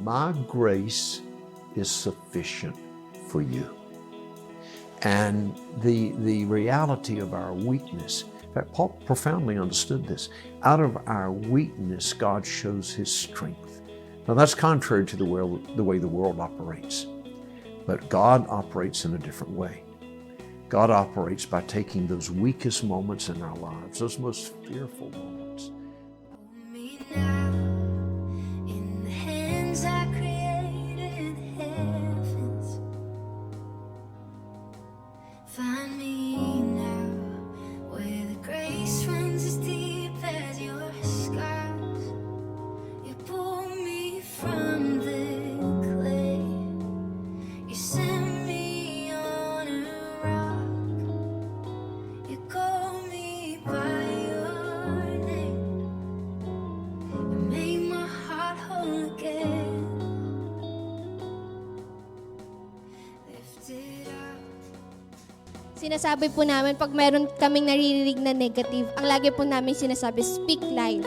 my grace is sufficient for you. And the reality of our weakness, in fact, Paul profoundly understood this. Out of our weakness, God shows His strength. Now that's contrary to the way the world operates. But God operates in a different way. God operates by taking those weakest moments in our lives, those most fearful moments. Me now in the hands I created heavens. Find me now where the grace runs as deep as your scars. You pull me from the clay. You send me on a rock. You call me by your name. You make my heart whole again. Lift it up. Sinasabi po namin, pag meron kaming naririnig na negative, ang lagi po namin sinasabi, speak life.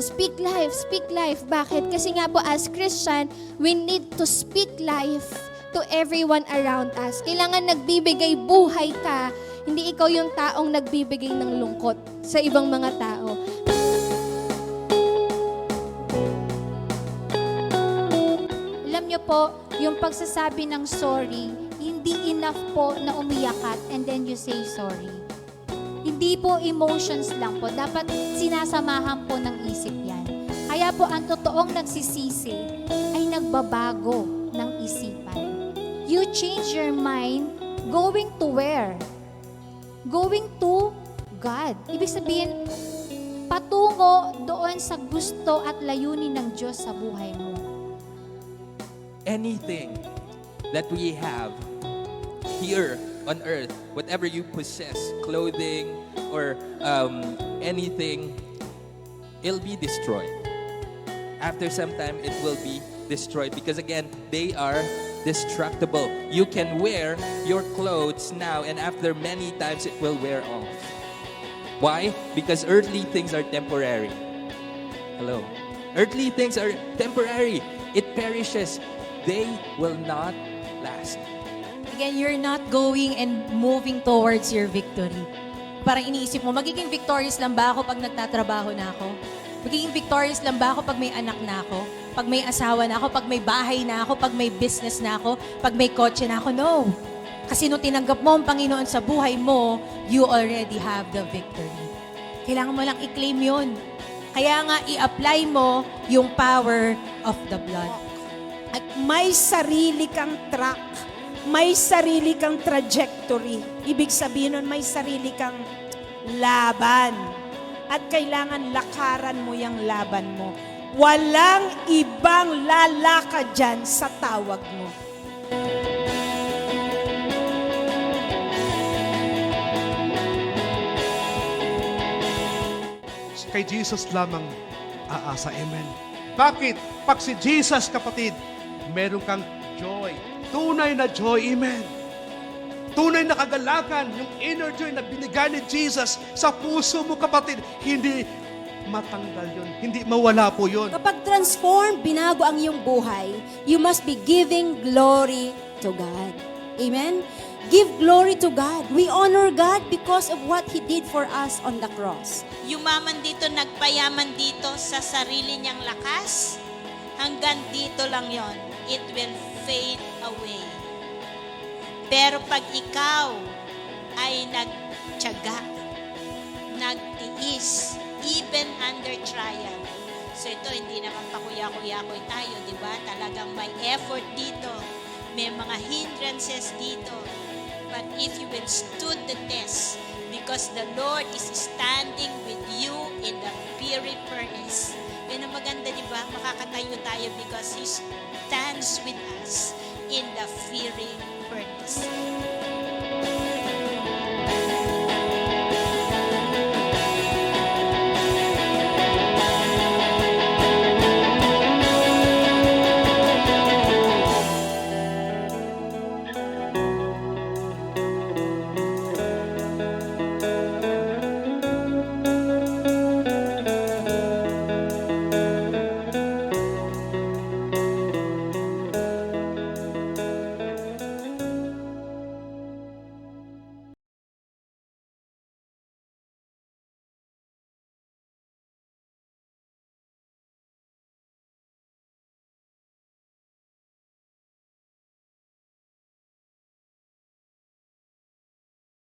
Speak life, speak life. Bakit? Kasi nga po as Christian, we need to speak life to everyone around us. Kailangan nagbibigay buhay ka, hindi ikaw yung taong nagbibigay ng lungkot sa ibang mga tao. Alam niyo po, yung pagsasabi ng sorry, hindi enough po na umiyak ka and then you say sorry. Hindi po emotions lang po. Dapat sinasamahan po ng isip yan. Kaya po ang totoong nagsisisi ay nagbabago ng isipan. You change your mind going to where? Going to God. Ibig sabihin, patungo doon sa gusto at layunin ng Diyos sa buhay mo. Anything that we have here on earth, whatever you possess, clothing or anything, it'll be destroyed. After some time, it will be destroyed because again, they are destructible. You can wear your clothes now and after many times it will wear off. Why? Because earthly things are temporary. Hello? Earthly things are temporary. It perishes. They will not last. Again, you're not going and moving towards your victory. Parang iniisip mo, magiging victorious lang ba ako pag nagtatrabaho na ako? Magiging victorious lang ba ako pag may anak na ako? Pag may asawa na ako? Pag may bahay na ako? Pag may business na ako? Pag may kotse na ako? No. Kasi nung tinanggap mo ang Panginoon sa buhay mo, you already have the victory. Kailangan mo lang i-claim yun. Kaya nga, i-apply mo yung power of the blood. At may sarili kang track, may sarili kang trajectory. Ibig sabihin nun, may sarili kang laban. At kailangan lakaran mo yung laban mo. Walang ibang lalakad dyan sa tawag mo. Kay Jesus lamang aasa. Amen. Bakit? Pag si Jesus, kapatid, meron kang joy. Tunay na joy. Amen. Tunay na kagalakan, yung inner joy na binigay ni Jesus sa puso mo, kapatid. Hindi matanggal yun. Hindi mawala po yun. Kapag transform, binago ang iyong buhay, you must be giving glory to God. Amen? Give glory to God. We honor God because of what He did for us on the cross. Yumaman dito, nagpayaman dito sa sarili niyang lakas. Hanggang dito lang yon. It will fade away. Pero pag ikaw ay nagtiyaga, nagtiis, even under trial. So ito, hindi naman pakuya-kuya-kuy tayo, di ba? Talagang may effort dito. May mga hindrances dito. But if you will stood the test, because the Lord is standing with you in the fiery furnace. Yan ang maganda, di ba? Makakatayo tayo because He stands with us in the fiery furnace.